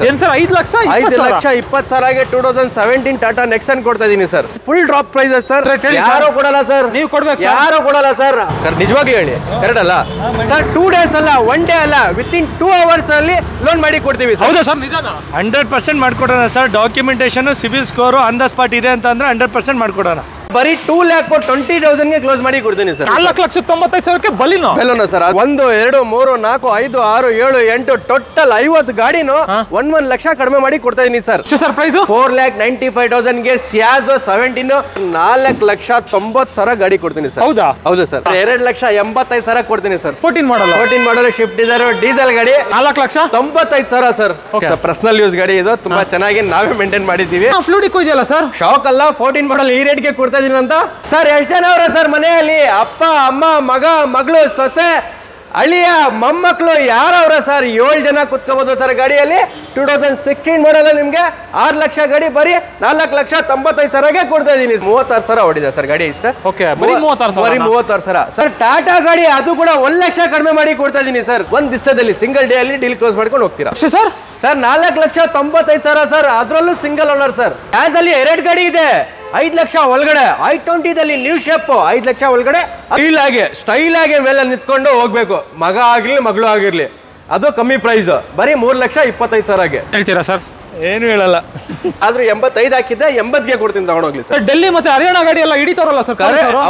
ಏನು sir 5,20,000ಗೆ 2017 Tata nexon ಕೊಡ್ತಾ ಇದೀನಿ sir. Full drop prices sir. ಯಾರು ಕೊಡಲ್ಲ ಸರ್, ನೀವು ಕೊಡ್ಬೇಕು. ಯಾರು ಕೊಡಲ್ಲ ಸರ್, ನಿಜವಾಗ್ಲೂ ಹೇಳಿ ಕರೆಕ್ಟ್ ಅಲ್ಲ ಸರ್. 2 days ಅಲ್ಲ, 1 day ಅಲ್ಲ, ವಿತಿನ್ 2 hours ಅಲ್ಲಿ ಲೋನ್ ಮಾಡಿ ಕೊಡ್ತೀವಿ. ಹೌದಾ ಸರ್? ನಿಜಾನಾ? 100% ಮಾಡ್ಕೊಡೋಣ sir. Documentation, civil score on the spot ಇದೆ ಅಂತ ಅಂದ್ರೆ 100% ಮಾಡ್ಕೊಡೋಣ. ಬರೀ 2,20,000ಗೆ ಕ್ಲೋಸ್ ಮಾಡಿ ಕೊಡ್ತೀನಿ ಸರ್. 4,95,000ಕ್ಕೆ ಬಲಿನೋ ಸರ್. 1 2 3 4 5 6 7 8 ಟೋಟಲ್ 50 ಗಾಡಿನೂ 1 ಲಕ್ಷ ಕಡಿಮೆ ಮಾಡಿ ಕೊಡ್ತಾ ಇದೀನಿ ಸರ್. ಸರ್ ಪ್ರೈಸ್ 4,95,000ಗೆ ಸಿಯಾಜೋ 17 4,90,000 ಗಾಡಿ ಕೊಡ್ತೀನಿ ಸರ್. ಹೌದಾ? ಹೌದು ಸರ್. 2,85,000 ಕೊಡ್ತೀನಿ ಸರ್. 14 ಮಾಡಲ್ ಶಿಫ್ಟ್ ಡಿಸೈರ್ ಡೀಸೆಲ್ ಗಾಡಿ 4,95,000 ಸರ್. ಪರ್ಸನಲ್ ಯೂಸ್ ಗಾಡಿ ಇದು, ತುಂಬಾ ಚೆನ್ನಾಗಿ ನಾವೇ ಮೇಂಟೈನ್ ಮಾಡಿದೀವಿ. ಫ್ಲೂಡಿಕ್ ಇದೆಯಲ್ಲ ಸರ್, ಶಾಕ್ ಅಲ್ಲ. 14 ಮಾಡಲ್ ಈ ರೇಟ್ಗೆ ಕೊಡ್ತಾ ಇದೀನಿ ಅಂತ ಸರ್. ಎಷ್ಟು ಜನ ಅವರ ಸರ್ ಮನೆಯಲ್ಲಿ? ಅಪ್ಪ ಅಮ್ಮ ಮಗ ಮಗಳು ಸೊಸೆ ಅಳಿಯ ಮೊಮ್ಮಕ್ಕಳು ಯಾರವ್ರ ಸರ್? 7 ಜನ ಕುತ್ಕೋಬಹುದು ಸರ್ ಗಾಡಿಯಲ್ಲಿ. 2016 ಮಾಡಲ್ ನಿಮ್ಗೆ 6 ಲಕ್ಷ ಗಾಡಿ ಬರೀ 4,95,000ಗೆ ಕೊಡ್ತಾ ಇದೀನಿ. 36,000 ಹೊಡಿದೆ ಸರ್ ಗಾಡಿ. ಇಷ್ಟ ಬರೀ 36,000 ಸರ್. ಟಾಟಾ ಗಾಡಿ ಅದು ಕೂಡ 1 ಲಕ್ಷ ಕಡಿಮೆ ಮಾಡಿ ಕೊಡ್ತಾ ಇದೀನಿ ಸರ್. ಒಂದ್ ದಿವಸದಲ್ಲಿ ಸಿಂಗಲ್ ಡೇ ಅಲ್ಲಿ ಡೀಲ್ ಕ್ಲೋಸ್ ಮಾಡ್ಕೊಂಡು ಹೋಗ್ತೀರಾ ಸರ್. Sir 4,95,000 sir. ಅದ್ರಲ್ಲೂ ಸಿಂಗಲ್ ಓನರ್ ಸರ್. ಗ್ಯಾಸ್ ಅಲ್ಲಿ 2 ಗಾಡಿ ಇದೆ. 5 ಲಕ್ಷ ಒಳಗಡೆ i20ದಲ್ಲಿ ನ್ಯೂ ಶೇಪ್ 5 ಲಕ್ಷ ಒಳಗಡೆ ಸ್ಟೈಲ್ ಆಗಿ ಮೇಲೆ ನಿಂತ್ಕೊಂಡು ಹೋಗ್ಬೇಕು. ಮಗ ಆಗಿರ್ಲಿ ಮಗಳು ಆಗಿರ್ಲಿ, ಅದು ಕಮ್ಮಿ ಪ್ರೈಸ್. ಬರೀ 3,25,000ಗೆ ಹೇಳ್ತೀರಾ ಸರ್? ಏನು ಹೇಳಲ್ಲ. ಆದ್ರೂ 85 ಹಾಕಿದ್ದೆ, 80ಗೆ ಕೊಡ್ತೀನಿ ತಗೊಂಡೋಗ್ಲಿ ಸರ್. ಡೆಲ್ಲಿ ಮತ್ತೆ ಹರಿಯಾಣ ಗಾಡಿ ಎಲ್ಲ ಹಿಡಿತಾರಲ್ಲ ಸರ್?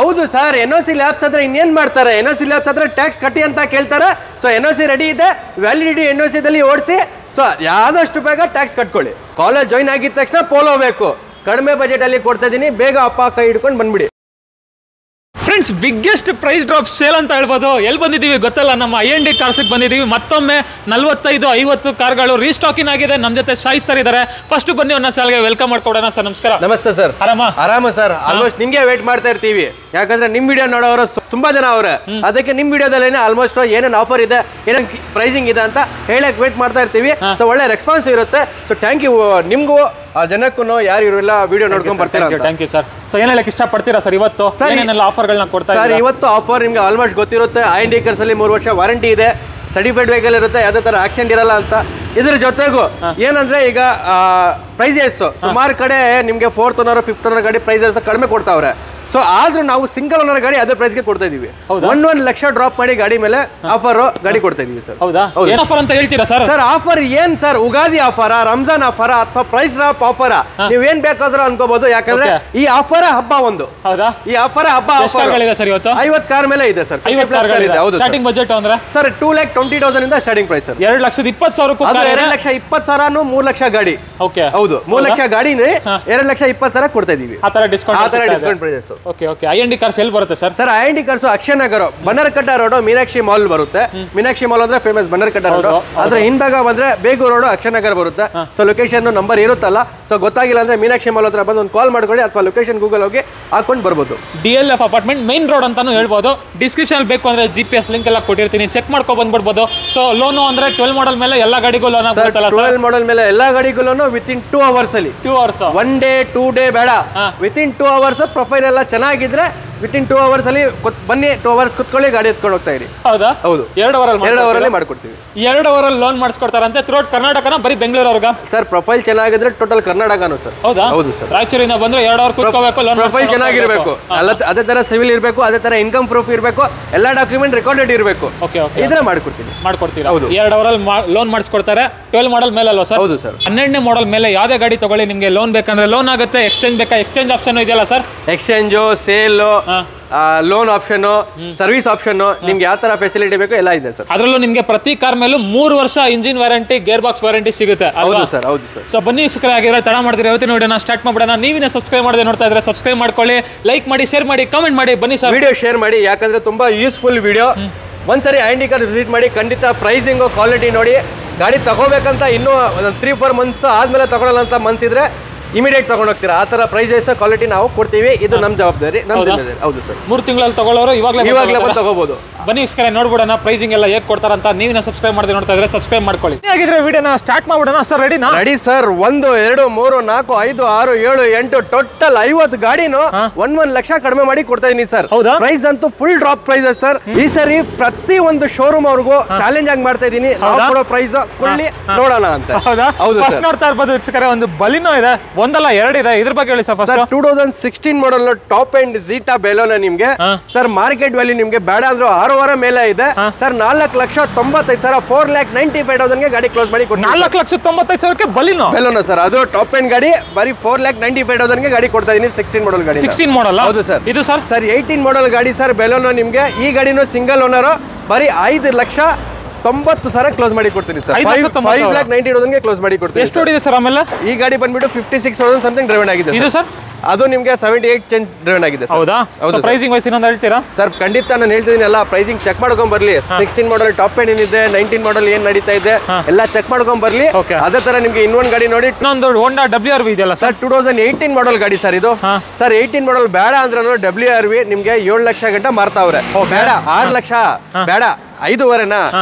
ಹೌದು ಸರ್. NOC ಲ್ಯಾಬ್ಸ್ ಹತ್ರ ಇನ್ನೇನ್ ಮಾಡ್ತಾರೆ? NOC ಲ್ಯಾಬ್ಸ್ ಹತ್ರ ಟ್ಯಾಕ್ಸ್ ಕಟ್ಟಿ ಅಂತ ಕೇಳ್ತಾರೆ. ಸೊ NOC ರೆಡಿ ಇದೆ, ವ್ಯಾಲಿಡಿಟಿ NOC ದಲ್ಲಿ ಓಡಿಸಿ. ಸೊ ಯಾವ್ದಷ್ಟು ಬೇಗ ಟ್ಯಾಕ್ಸ್ ಕಟ್ಕೊಳ್ಳಿ. ಕಾಲೇಜ್ ಜಾಯಿನ್ ಆಗಿದ ತಕ್ಷಣ ಪೋಲೋ ಬೇಕು. ಕಡಿಮೆ ಬಜೆಟ್ ಅಲ್ಲಿ ಕೊಡ್ತಾ ಇದೀನಿ. ಬೇಗ ಅಪ್ಪ ಕೈ ಹಿಡ್ಕೊಂಡು ಬಂದ್ಬಿಡಿ friends. Biggest price drop sale ಅಂತ ಹೇಳ್ಬೋದು. ಎಲ್ಲಿ ಬಂದಿದ್ದೀವಿ ಗೊತ್ತಲ್ಲ? ನಮ್ಮ I&D ಕಾರ್ಸ್ಗೆ ಬಂದಿದ್ದೀವಿ. ಮತ್ತೊಮ್ಮೆ 45-50 ಕಾರ್ಗಳು ರೀಸ್ಟಾಕಿನ್ ಆಗಿದೆ. ನಮ್ಮ ಜೊತೆ ಶಾಹಿದ್ ಸರ್ ಇದ್ದಾರೆ. ಫಸ್ಟ್ ಬನ್ನಿ ಒಂದು ಚಾಲ್ಗೆ ವೆಲ್ಕಮ್ ಮಾಡ್ಕೊಡೋಣ ಸರ್. ನಮಸ್ಕಾರ. ನಮಸ್ತೆ ಸರ್. ಆರಾಮ ಸರ್. ಆಲ್ಮೋಸ್ಟ್ ನಿಮ್ಗೆ ವೇಟ್ ಮಾಡ್ತಾ ಇರ್ತೀವಿ, ಯಾಕಂದ್ರೆ ನಿಮ್ ವಿಡಿಯೋ ನೋಡೋರು ತುಂಬಾ ಜನ ಅವ್ರೆ. ಅದಕ್ಕೆ ನಿಮ್ ವಿಡಿಯೋದಲ್ಲಿ ಆಲ್ಮೋಸ್ಟ್ ಏನೇನು ಆಫರ್ ಇದೆ, ಏನೇನು ಪ್ರೈಸಿಂಗ್ ಇದೆ ಅಂತ ಹೇಳಕ್ ವೇಟ್ ಮಾಡ್ತಾ ಇರ್ತೀವಿ. ಸೊ ಒಳ್ಳೆ ರೆಸ್ಪಾನ್ಸ್ ಇರುತ್ತೆ. ಸೊ ಥ್ಯಾಂಕ್ ಯು ನಿಮ್ಗೂ ಆ ಜನಕ್ಕೂ ಯಾರು ಇರಲ್ಲ ವಿಡಿಯೋ ನೋಡ್ಕೊಂಡು ಬರ್ತೀರಾ. Thank you sir. ಸೊ ಏನ್ ಹೇಳಕ್ ಇಷ್ಟಪಡ್ತೀರಾ ಸರ್ ಇವತ್ತು? ಏನೇನೆಲ್ಲ ಆಫರ್ಗಳನ್ನ ಕೊಡ್ತಾ ಸರ್? ಇವತ್ತು ಆಫರ್ ನಿಮ್ಗೆ ಆಲ್ಮೋಸ್ಟ್ ಗೊತ್ತಿರುತ್ತೆ. I&D ಕಾರ್ಸ್ ಅಲ್ಲಿ 3 ವರ್ಷ ವಾರಂಟಿ ಇದೆ. ಸರ್ಟಿಫೈಡ್ ವೆಹಿಕಲ್ ಇರುತ್ತೆ, ಯಾವುದೇ ತರ ಆಕ್ಸಿಡೆಂಟ್ ಇರಲ್ಲ ಅಂತ. ಇದ್ರ ಜೊತೆಗೂ ಏನಂದ್ರೆ ಈಗ ಪ್ರೈಸಸ್ ಸುಮಾರು ಕಡೆ ನಿಮ್ಗೆ 4th ಓನರ್ 5th ಓನರ್ ಗಾಡಿ ಪ್ರೈಸಸ್ ಕಡಿಮೆ ಕೊಡ್ತಾವ್ರೆ. ಸೊ ಆದ್ರೂ ನಾವು ಸಿಂಗಲ್ ಓನರ್ ಗಾಡಿ ಅದೇ ಪ್ರೈಸ್ಗೆ ಕೊಡ್ತಾ ಇದೀವಿ. 1 ಲಕ್ಷ ಡ್ರಾಪ್ ಮಾಡಿ ಗಾಡಿ ಮೇಲೆ ಆಫರ್ ಗಾಡಿ ಕೊಡ್ತಾ ಇದೀವಿ ಸರ್. ಹೌದಾ? ಏನು ಆಫರ್ ಅಂತ ಹೇಳ್ತೀರಾ ಸರ್? ಸರ್ ಆಫರ್ ಏನ್ ಸರ್? ಉಗಾದಿ ಆಫರ, ರಂಜಾನ್ ಆಫರ ಅಥವಾ ಪ್ರೈಸ್ ಡ್ರಾಪ್ ಆಫರ, ನೀವೇನ್ ಬೇಕಾದ್ರೂ ಅನ್ಕೋಬಹುದು. ಯಾಕಂದ್ರೆ ಈ ಆಫರ್ ಹಬ್ಬ ಒಂದು. ಹೌದಾ? ಈ ಆಫರ್ ಹಬ್ಬ ಸರ್ ಇವತ್ತು 50 ಕಾರ್ ಮೇಲೆ ಇದೆ ಸರ್. 50 ಕಾರ್ ಇದೆ. ಹೌದು. ಸ್ಟಾರ್ಟಿಂಗ್ ಬಜೆಟ್ ಅಂದ್ರೆ ಸರ್ 2,20,000 ಇಂದ ಸ್ಟಾರ್ಟಿಂಗ್ ಪ್ರೈಸ್ ಸರ್. 2,20,000 2,20,000 3 ಲಕ್ಷ ಗಾಡಿ. ಓಕೆ. ಹೌದು, 3 ಲಕ್ಷ ಗಾಡಿನೇ 2,20,000 ಕೊಡ್ತಾ ಇದೀವಿ. ಆ ತರ discount prices. Okay. I&D cars ಎಲ್ಲಿ ಬರುತ್ತೆ ಸರ್? ಸರ್ I&D ಕಾರ್ಸ್ ಅಕ್ಷಯ ನಗರ ಬನ್ನರ್ಕಟ್ಟ ರೋಡ್ ಮೀನಾಕ್ಷಿ ಮಾಲ್ ಬರುತ್ತೆ. ಮೀನಾಕ್ಷಿ ಮಾಲ್ ಅಂದ್ರೆ ಫೇಮಸ್ ಬನ್ನರ್ಕಟ್ಟ ರೋಡ್. ಆದ್ರೆ ಹಿಂಭಾಗ ಬಂದ್ರೆ ಬೇಗೂರು ರೋಡ್ ಅಕ್ಷಯ ನಗರ ಬರುತ್ತೆ. ಸೊ ಲೊಕೇಶನ್ ನಂಬರ್ ಇರುತ್ತಲ್ಲ, ಸೊ ಗೊತ್ತಾಗಿಲ್ಲ ಅಂದ್ರೆ ಮೀನಾಕ್ಷಿ ಮಾಲ್ ಹತ್ರ ಬಂದು ಒಂದು ಕಾಲ್ ಮಾಡ್ಕೊಳ್ಳಿ, ಅಥವಾ ಲೊಕೇಶನ್ ಗೂಗಲ್ ಹೋಗಿ ಹಾಕೊಂಡು ಬರ್ಬೋದು. DLF ಅಪಾರ್ಟ್ಮೆಂಟ್ ಮೈನ್ ರೋಡ್ ಅಂತಾನು ಹೇಳ್ಬೋದು. ಡಿಸ್ಕ್ರಿಪ್ಷನ್ ಬೇಕು ಅಂದ್ರೆ GPS ಲಿಂಕ್ ಎಲ್ಲ ಕೊಟ್ಟಿರ್ತೀನಿ, ಚೆಕ್ ಮಾಡ್ಕೊ ಬಂದ್ಬಿಡ್ಬೋದು. ಸೊ ಲೋನು ಅಂದ್ರೆ 12 ಮಾಡಲ್ ಮೇಲೆ ಎಲ್ಲ ಗಾಡಿಗೂ ಲೋನ್ ಆಗುತ್ತಲ್ಲ ಸರ್? 12 ಮಾಡಲ್ ಮೇಲೆ ಎಲ್ಲ ಗಾಡಿಗೂ ವಿತಿನ್ 2 hours ಅಲ್ಲಿ. 2 hours 1 day 2 day ಬೇಡ, ವಿತಿನ್ 2 hours ಪ್ರೊಫೈಲ್ ಎಲ್ಲ ಚೆನ್ನಾಗಿದ್ರೆ ವಿತಿನ್ 2 hours ಅಲ್ಲಿ ಬನ್ನಿ. 2 hours ಕುತ್ಕೊಳ್ಳಿ, ಗಾಡಿ ಎತ್ಕೊಂಡು ಹೋಗ್ತಾ ಇರಿ. ಹೌದಾ? ಹೌದು. 2 ಅವರಲ್ಲಿ ಮಾಡ್ಕೊಡ್ತೀವಿ. 2 ಅವರಲ್ಲಿ ಲೋನ್ ಮಾಡಿಸ್ಕೊಡ್ತಾರಂತೆ. ಥ್ರೂಟ್ ಕರ್ನಾಟಕನ ಬರೀ ಬೆಂಗಳೂರವ್ರಿಗೆ ಸರ್? ಪ್ರೊಫೈಲ್ ಚೆನ್ನಾಗಿದ್ರೆ ಟೋಟಲ್ ಕರ್ನಾಟಕನೂ ಸರ್. ಹೌದಾ? ಹೌದು ಸರ್. ರಾಯಚೂರಿಂದ ಬಂದ್ರೆ 2 ಅವರ್ ಕೂತ್ಕೋಬೇಕು. ಲೋನ್ ಪ್ರೊಫೈಲ್ ಚೆನ್ನಾಗಿರ್ಬೇಕು, ಅದೇ ತರ ಸಿವಿಲ್ ಇರಬೇಕು, ಅದೇ ತರ ಇನ್ಕಮ್ ಪ್ರೂಫ್ ಇರಬೇಕು, ಎಲ್ಲ ಡಾಕ್ಯುಮೆಂಟ್ ರೆಕಾರ್ಡೆಡ್ ಇರಬೇಕು. ಓಕೆ. ಇದ್ರೆ ಮಾಡ್ಕೊಡ್ತೀವಿ. ಹೌದು. 2 ಅವರಲ್ಲಿ ಲೋನ್ ಮಾಡಿಸ್ಕೊಡ್ತಾರೆ. 12 ಮಾಡಲ್ ಮೇಲೆ ಅಲ್ವಾ ಸರ್? ಹೌದು ಸರ್. 12ನೇ ಮಾಡಲ್ ಮೇಲೆ ಯಾವುದೇ ಗಾಡಿ ತಗೊಳ್ಳಿ, ನಿಮಗೆ ಲೋನ್ ಬೇಕಂದ್ರೆ ಲೋನ್ ಆಗುತ್ತೆ. ಎಕ್ಸ್ಚೇಂಜ್ ಬೇಕಾ? ಎಕ್ಸ್ಚೇಂಜ್ ಆಪ್ಷನ್ ಇದೆಯಲ್ಲ sir? Exchange, sale, loan option, service option, ನಿಮ್ಗೆ ಯಾವ ತರ ಫೆಸಿಲಿಟಿ ಬೇಕು ಎಲ್ಲ ಇದೆ ಸರ್. ಅದರಲ್ಲೂ ನಿಮಗೆ ಪ್ರತಿ ಕಾರ್ ಮೇಲೂ 3 ವರ್ಷ engine warranty, gear box warranty ಸಿಗುತ್ತೆ. ಹೌದು ಸರ್. ಹೌದು ಸರ್. ಸೊ ಬನ್ನಿ ವೀಕ್ಷಕರೇ, ಆಗಿದ್ರೆ ತಡ ಮಾಡಿದ್ರೆ ಇವತ್ತಿನ ವಿಡಿಯೋನ ಸ್ಟಾರ್ಟ್ ಮಾಡ್ಬಿಡೋಣ. ನೀವಿನ ಸಬ್ಸ್ಕ್ರೈಬ್ ಮಾಡದೆ ನೋಡ್ತಾ ಇದ್ರೆ ಸಬ್ಸ್ಕ್ರೈಬ್ ಮಾಡ್ಕೊಳ್ಳಿ, ಲೈಕ್ ಮಾಡಿ, ಶೇರ್ ಮಾಡಿ, ಕಾಮೆಂಟ್ ಮಾಡಿ. ಬನ್ನಿ ಸರ್, ವಿಡಿಯೋ ಶೇರ್ ಮಾಡಿ, ಯಾಕಂದ್ರೆ ತುಂಬಾ ಯೂಸ್ಫುಲ್ ವಿಡಿಯೋ. ಒಂದ್ಸರಿ I&D ಕಾರ್ಸ್ ವಿಸಿಟ್ ಮಾಡಿ, ಖಂಡಿತ ಪ್ರೈಸಿಂಗು ಕ್ವಾಲಿಟಿ ನೋಡಿ. ಗಾಡಿ ತಗೋಬೇಕಂತ ಇನ್ನೂ 3-4 ಮಂತ್ಸ್ ಆದ್ಮೇಲೆ ತಗೊಳ್ಳಲ್ಲ ಅಂತ ಮನ್ಸಿದ್ರೆ ಇಮಿಡಿಯೇಟ್ ತಗೊಂಡು ಹೋಗ್ತೀರಾ. ಆ ತರ ಪ್ರೈಸಸ್ ಕ್ವಾಲಿಟಿ ನಾವು ಕೊಡ್ತೀವಿ. ಇದು ನಮ್ಮ ಜವಾಬ್ದಾರಿ, ನಮ್ಮ ಜಿಮ್ಮೆದಾರಿ. ಹೌದು ಸರ್. 3 ತಿಂಗಳಲ್ಲಿ ತಗೊಳ್ಳೋರು ಇವಾಗಲೇ ಬಂದು ತಗೋಬಹುದು. ಬನ್ನಿ ವೀಕ್ಷಕರೇ ನೋಡ್ಬಿಡೋಣ ಪ್ರೈಸಿಂಗ್ ಎಲ್ಲ ಹೇಗೆ ಕೊಡ್ತಾರಂತ. ನೀವಿನ ಸಬ್ಸ್ಕ್ರೈಬ್ ಮಾಡದೆ ನೋಡ್ತಾ ಇದ್ರೆ ಸಬ್ಸ್ಕ್ರೈಬ್ ಮಾಡ್ಕೊಳ್ಳಿ. ಹೇಗಿದ್ರೆ ವಿಡಿಯೋನ ಸ್ಟಾರ್ಟ್ ಮಾಡ್ಬಿಡೋಣ ಸರ್. ರೆಡಿನಾ? Ready sir. 1 2 3 4 5 6 7 8 ಟೋಟಲ್ 50 ಗಾಡಿನು 1 ಲಕ್ಷ ಕಡಿಮೆ ಮಾಡಿ ಕೊಡ್ತಾ ಇದೀನಿ ಸರ್. ಪ್ರೈಸ್ ಅಂತೂ ಫುಲ್ ಡ್ರಾಪ್ ಪ್ರೈಸ್ ಸರ್. ಈ ಸರಿ ಪ್ರತಿ ಒಂದು ಶೋರೂಮ್ ಅವ್ರಿಗೂ ಚಾಲೆಂಜ್ ಆಗಿ ಮಾಡ್ತಾ ಇದೀನಿ. ಕೊಡೋ ಪ್ರೈಸ್ ಕೊಳ್ಳಿ ನೋಡೋಣ ಅಂತ. ಹೌದಾ? ಫಸ್ಟ್ ನೋಡ್ತಾ ಇರ್ಬೋದು ವೀಕ್ಷಕರೇ, ಒಂದು ಬಲಿನೋ ಇದೆ, ಒಂದಲ್ಲ ಎರಡು ಇದೆ. ಇದ್ರ ಬಗ್ಗೆ ಹೇಳಿ sir. First 2016 model top and Zeta ಬೆಲೋನ ನಿಮ್ಗೆ ಸರ್ ಮಾರ್ಕೆಟ್ ವ್ಯಾಲ್ಯೂ ನಿಮ್ಗೆ ಬೇಡ ಅಂದ್ರೆ 6,500,000 ಮೇಲೆ ಇದೆ ಸರ್. 4,95,000 4,95,000 ಗಾಡಿ ಕ್ಲೋಸ್ ಮಾಡಿ ಕೊಡ್ತೀನಿ. 4,95,000 ಬೆಲೋನ ಸರ್. ಅದು ಟಾಪ್ ಅಂಡ್ ಗಾಡಿ. ಬರೀ 4,95,000 ಗಾಡಿ ಕೊಡ್ತಾ ಇದೀನಿ. 16 ಮಾಡಲ್ ಗಾಡಿ. 16 ಮಾಡಲ್? ಹೌದು ಸರ್. ಇದು ಸರ್ 18 ಮಾಡಲ್ ಗಾಡಿ ಸರ್ ಬೆಲೋನ ನಿಮ್ಗೆ. ಈ ಗಾಡಿನೂ ಸಿಂಗಲ್ ಓನರ್. ಬರೀ 5,90,000 ಕ್ಲೋಸ್ ಮಾಡಿ ಕೊಡ್ತೀನಿ ಸರ್. 5,90,000 ಕ್ಲೋಸ್ ಮಾಡಿ ಕೊಡ್ತೀನಿ. ಎಷ್ಟು ಓಡಿದೆ ಸರ್? ಆಮೇಲೆ ಈ ಗಾಡಿ ಬಂದ್ಬಿಟ್ಟು 56,000 ಸಮಥಿಂಗ್ ಡ್ರೈವನ್ ಆಗಿದೆ. ಇದು ಸರ್ ಅದು ನಿಮ್ಗೆ 78 ಚೇಂಜ್ ಡ್ರೈವನ್ ಆಗಿದೆ. ಹೌದಾ? ಪ್ರೈಸಿಂಗ್ ವೈಸ್ ಇನ್ನೊಂದು ಹೇಳ್ತೀರಾ ಸರ್? ಖಂಡಿತ ನಾನು ಹೇಳ್ತಿದ್ದೀನಿ. ಎಲ್ಲ ಪ್ರೈಸಿಂಗ್ ಚೆಕ್ ಮಾಡ್ಕೊಂಡ್ ಬರ್ಲಿ. 16 ಮಾಡಲ್ ಟಾಪ್ ಎಂಡ್ ಏನಿದೆ, 19 ಮಾಡಲ್ ಏನ್ ನಡೀತಾ ಇದೆ ಎಲ್ಲ ಚೆಕ್ ಮಾಡ್ಕೊಂಡ್ ಬರ್ಲಿ. ಅದೇ ತರ ನಿಮ್ಗೆ ಇನ್ನೊಂದು ಗಾಡಿ ನೋಡಿ, ಇನ್ನೊಂದು ಹೋಂಡಾ WRV ಇದೆಯಲ್ಲ ಸರ್, 2018 ಮಾಡಲ್ ಗಾಡಿ ಸರ್. ಇದು ಸರ್ 18 ಮಾಡಲ್ ಬೇಡ ಅಂದ್ರೆ WRV ನಿಮ್ಗೆ 7 ಲಕ್ಷ ಗಂಟ ಮಾರ್ತಾವ್ರೆ. ಬೇಡ 6 ಲಕ್ಷ ಬೇಡ 5,500,000